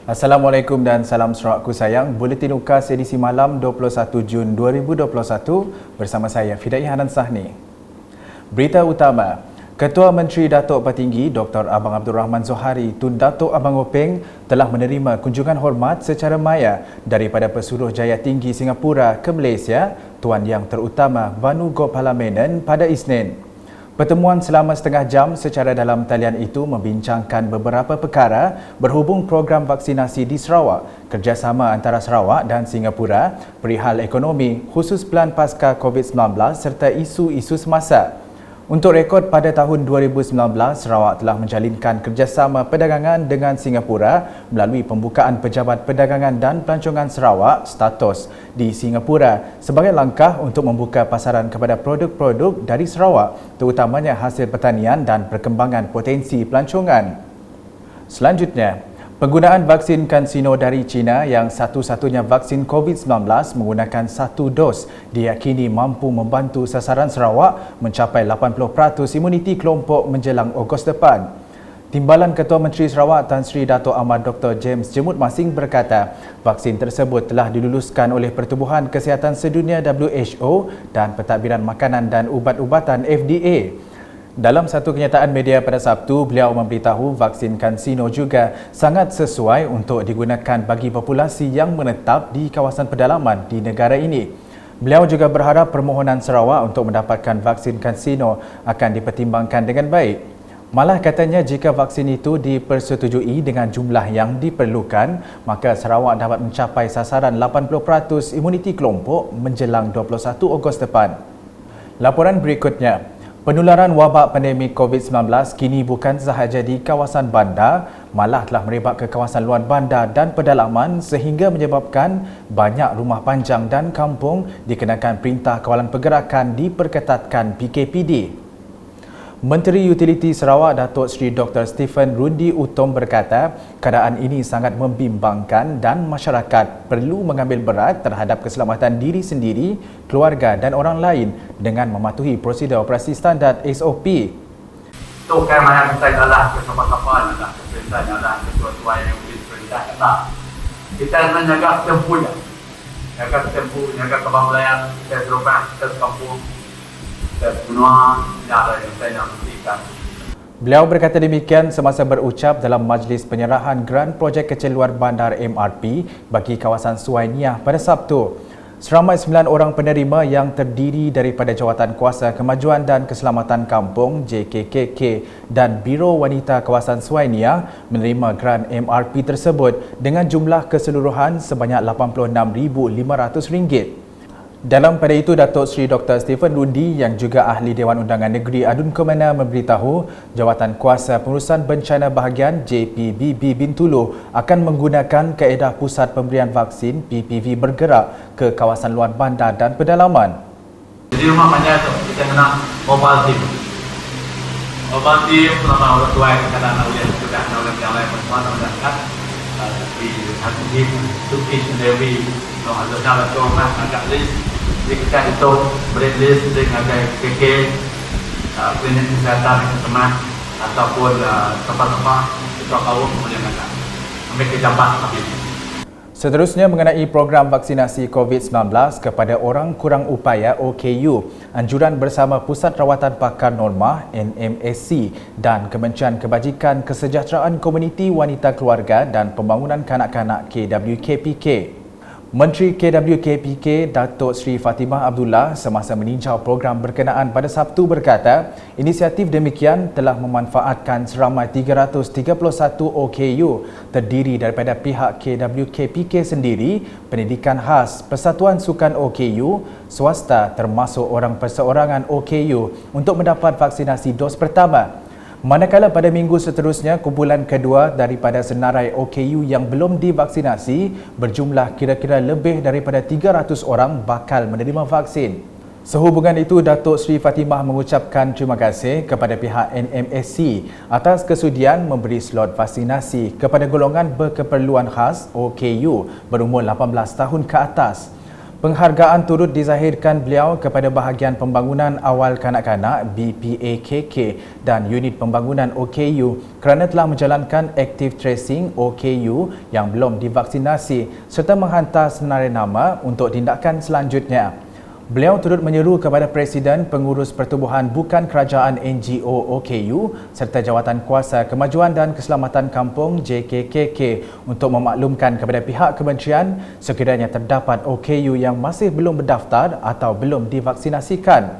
Assalamualaikum dan salam Sarawakku sayang. Buletin UKAS edisi malam 21 Jun 2021 bersama saya Fidai Hanan Sahni. Berita utama, Ketua Menteri Datuk Petinggi Dr. Abang Abdul Rahman Zohari Tun Datuk Abang Openg telah menerima kunjungan hormat secara maya daripada Pesuruhjaya Tinggi Singapura ke Malaysia, Tuan Yang Terutama Vanu Gopalamenan pada Isnin. Pertemuan selama setengah jam secara dalam talian itu membincangkan beberapa perkara berhubung program vaksinasi di Sarawak, kerjasama antara Sarawak dan Singapura, perihal ekonomi, khusus pelan pasca COVID-19 serta isu-isu semasa. Untuk rekod pada tahun 2019, Sarawak telah menjalinkan kerjasama perdagangan dengan Singapura melalui pembukaan Pejabat Perdagangan dan Pelancongan Sarawak status di Singapura sebagai langkah untuk membuka pasaran kepada produk-produk dari Sarawak, terutamanya hasil pertanian dan perkembangan potensi pelancongan. Selanjutnya, penggunaan vaksin CanSino dari China yang satu-satunya vaksin COVID-19 menggunakan satu dos diyakini mampu membantu sasaran Sarawak mencapai 80% imuniti kelompok menjelang Ogos depan. Timbalan Ketua Menteri Sarawak Tan Sri Dato' Ahmad Dr. James Jemut Masing berkata, vaksin tersebut telah diluluskan oleh Pertubuhan Kesihatan Sedunia WHO dan Pentadbiran Makanan dan Ubat-ubatan FDA. Dalam satu kenyataan media pada Sabtu, beliau memberitahu vaksin CanSino juga sangat sesuai untuk digunakan bagi populasi yang menetap di kawasan pedalaman di negara ini. Beliau juga berharap permohonan Sarawak untuk mendapatkan vaksin CanSino akan dipertimbangkan dengan baik. Malah katanya jika vaksin itu dipersetujui dengan jumlah yang diperlukan, maka Sarawak dapat mencapai sasaran 80% imuniti kelompok menjelang 21 Ogos depan. Laporan berikutnya, penularan wabak pandemik COVID-19 kini bukan sahaja di kawasan bandar, malah telah merebak ke kawasan luar bandar dan pedalaman sehingga menyebabkan banyak rumah panjang dan kampung dikenakan Perintah Kawalan Pergerakan diperketatkan PKPD. Menteri Utiliti Sarawak Datuk Seri Dr. Stephen Rundi Utom berkata, keadaan ini sangat membimbangkan dan masyarakat perlu mengambil berat terhadap keselamatan diri sendiri, keluarga dan orang lain dengan mematuhi prosedur operasi standard SOP. Itu kemana kita adalah kesempatan adalah perintah adalah sesuatu yang perintah kata. Kita menjaga tempuhnya, jaga kebangunan, kita berubah, kita kampung. Beliau berkata demikian semasa berucap dalam majlis penyerahan Gran Projek Kecil Luar Bandar MRP bagi kawasan Suainiah pada Sabtu. Seramai 9 orang penerima yang terdiri daripada Jawatan Kuasa Kemajuan dan Keselamatan Kampung JKKK dan Biro Wanita Kawasan Suainiah menerima Gran MRP tersebut dengan jumlah keseluruhan sebanyak RM86,500. Dalam pada itu, Datuk Seri Dr. Stephen Rundi yang juga Ahli Dewan Undangan Negeri Adun Kemana memberitahu Jawatan Kuasa Pengurusan Bencana Bahagian JPBB Bintulu akan menggunakan kaedah Pusat Pemberian Vaksin PPV bergerak ke kawasan luar bandar dan pedalaman. Jadi rumah panjang itu kita kena mobile team. Mobile team pertama orang tua yang kadang-kadang ulian sudah orang yang lain bersuara dan kan di hati to each and every ada cara tu orang agak list. Jadi kita itu beri list dengan ada KK, klinik kesehatan teman ataupun tempat-tempat kita kaum boleh nak ambil kejabat habis. Seterusnya mengenai program vaksinasi COVID-19 kepada orang kurang upaya OKU, anjuran bersama Pusat Rawatan Pakar Normah NMSC dan Kementerian Kebajikan Kesejahteraan Komuniti Wanita Keluarga dan Pembangunan Kanak-kanak KWKPK. Menteri KWKPK Datuk Seri Fatimah Abdullah semasa meninjau program berkenaan pada Sabtu berkata, inisiatif demikian telah memanfaatkan seramai 331 OKU terdiri daripada pihak KWKPK sendiri, pendidikan khas, Persatuan Sukan OKU, swasta termasuk orang perseorangan OKU untuk mendapat vaksinasi dos pertama. Manakala pada minggu seterusnya, kumpulan kedua daripada senarai OKU yang belum divaksinasi berjumlah kira-kira lebih daripada 300 orang bakal menerima vaksin. Sehubungan itu, Datuk Seri Fatimah mengucapkan terima kasih kepada pihak NMSC atas kesudian memberi slot vaksinasi kepada golongan berkeperluan khas OKU berumur 18 tahun ke atas. Penghargaan turut dizahirkan beliau kepada Bahagian Pembangunan Awal Kanak-Kanak BPAKK dan Unit Pembangunan OKU kerana telah menjalankan Active Tracing OKU yang belum divaksinasi serta menghantar senarai nama untuk tindakan selanjutnya. Beliau turut menyeru kepada Presiden Pengurus Pertubuhan Bukan Kerajaan NGO OKU serta Jawatan Kuasa Kemajuan dan Keselamatan Kampung JKKK untuk memaklumkan kepada pihak kementerian sekiranya terdapat OKU yang masih belum berdaftar atau belum divaksinasikan.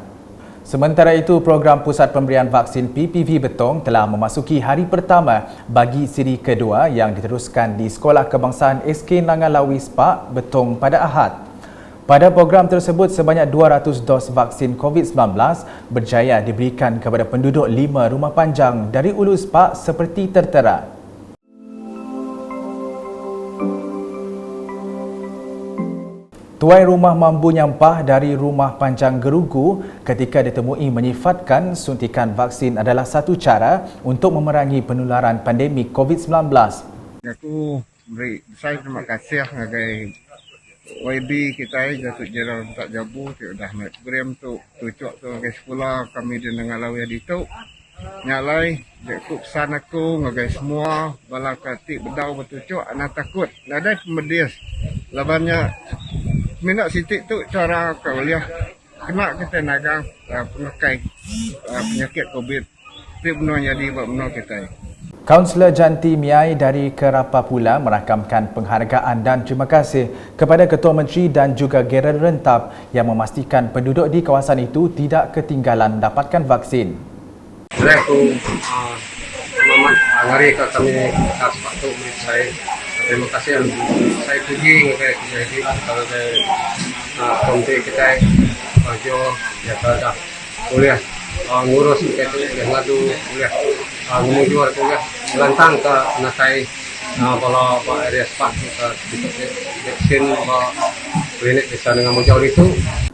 Sementara itu, program Pusat Pemberian Vaksin PPV Betong telah memasuki hari pertama bagi siri kedua yang diteruskan di Sekolah Kebangsaan SK Nangalawi Spark Betong pada Ahad. Pada program tersebut, sebanyak 200 dos vaksin COVID-19 berjaya diberikan kepada penduduk 5 rumah panjang dari Ulu Spark seperti tertera. Tuai rumah mambu nyampah dari rumah panjang Gerugu ketika ditemui menyifatkan suntikan vaksin adalah satu cara untuk memerangi penularan pandemik COVID-19. Aku saya terima kasih ngagai YB kita Datuk Jeneral Tak Jabu dah naik program tu tucuk tu ngagai sekolah kami di Nangalawi itu nyalai aku pesan aku ngagai semua bala katik bedau bertucuk anak takut ada pemedias labannya minat sitik tu cara kauliah kena kita nagang penakai penyakit COVID itu benar jadi buat benar kita. Kaunselor Janti Miai dari Kerapa pula merakamkan penghargaan dan terima kasih kepada Ketua Menteri dan juga Gerald Rentap yang memastikan penduduk di kawasan itu tidak ketinggalan mendapatkan vaksin. Saya aku selamat hari kami atas waktu saya. Terima kasih saya pergi ke jadi kalau komite kita baju ya dah kuliah ngurus itu yang ngadu kuliah menuju kuliah lantang ke nasai kalau Pak area Spark kita vaksin klinik di sana dengan jauh itu.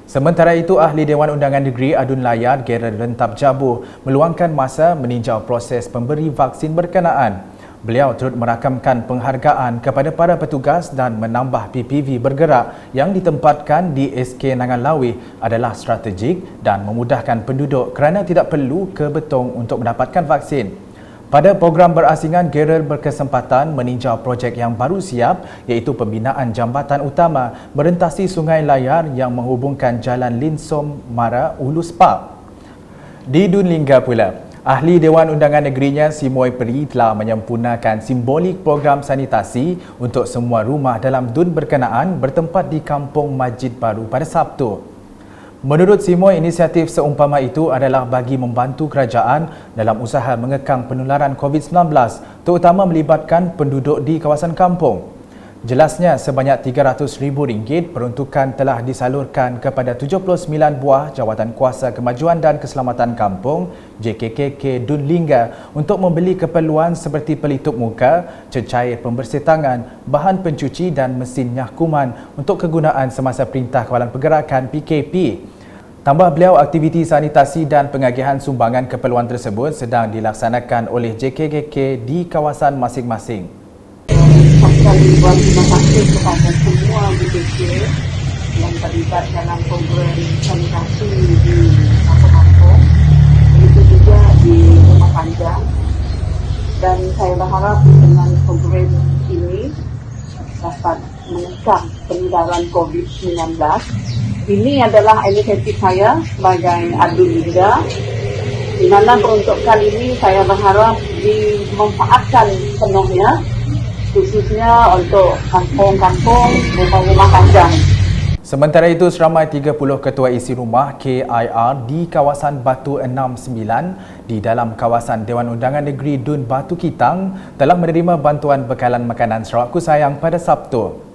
Sementara itu, Ahli Dewan Undangan Negeri Adun Layar Gerald Rentap Jabu meluangkan masa meninjau proses pemberi vaksin berkenaan. Beliau turut merakamkan penghargaan kepada para petugas dan menambah PPV bergerak yang ditempatkan di SK Nangalawi adalah strategik dan memudahkan penduduk kerana tidak perlu ke Betong untuk mendapatkan vaksin. Pada program berasingan, Gerald berkesempatan meninjau projek yang baru siap iaitu pembinaan jambatan utama merentasi Sungai Layar yang menghubungkan Jalan Linsom Mara Ulu Spark. Di Dun Lingga pula, Ahli Dewan Undangan Negerinya Simoy Peri telah menyempurnakan simbolik program sanitasi untuk semua rumah dalam dun berkenaan bertempat di Kampung Masjid Baru pada Sabtu. Menurut Simoy, inisiatif seumpama itu adalah bagi membantu kerajaan dalam usaha mengekang penularan COVID-19, terutama melibatkan penduduk di kawasan kampung. Jelasnya, sebanyak RM300,000 peruntukan telah disalurkan kepada 79 buah Jawatan Kuasa Kemajuan dan Keselamatan Kampung JKKK Dun Lingga untuk membeli keperluan seperti pelitup muka, cecair pembersih tangan, bahan pencuci dan mesin nyahkuman untuk kegunaan semasa Perintah Kawalan Pergerakan PKP. Tambah beliau, aktiviti sanitasi dan pengagihan sumbangan keperluan tersebut sedang dilaksanakan oleh JKKK di kawasan masing-masing. Terima kasih kepada semua BPK yang terlibat dalam program sanitasi di kampung-kampung, begitu juga di rumah panjang. Dan saya berharap dengan program ini dapat mengekang penularan COVID-19. Ini adalah inisiatif saya sebagai Adun Lingga, di mana peruntukan ini saya berharap dimanfaatkan penuhnya, khususnya untuk kampung-kampung rumah-rumah panjang. Sementara itu, seramai 30 ketua isi rumah KIR di kawasan Batu 69 di dalam kawasan Dewan Undangan Negeri Dun Batu Kitang telah menerima bantuan bekalan makanan Sarawakku Sayang pada Sabtu.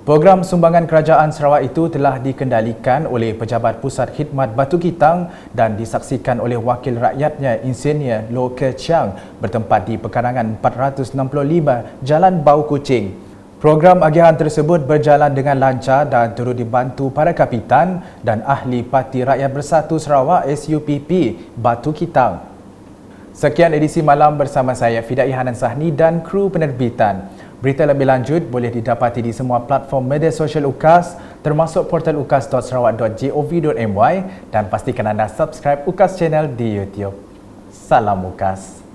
Program sumbangan kerajaan Sarawak itu telah dikendalikan oleh Pejabat Pusat Khidmat Batu Kitang dan disaksikan oleh wakil rakyatnya Insinyur Loh Ke Chiang bertempat di pekarangan 465 Jalan Bau Kucing. Program agihan tersebut berjalan dengan lancar dan turut dibantu para kapitan dan ahli Parti Rakyat Bersatu Sarawak SUPP Batu Kitang. Sekian edisi malam bersama saya Fidai Hanan Sahni dan kru penerbitan. Berita lebih lanjut boleh didapati di semua platform media sosial UKAS termasuk portal ukas.sarawak.gov.my dan pastikan anda subscribe UKAS Channel di YouTube. Salam UKAS.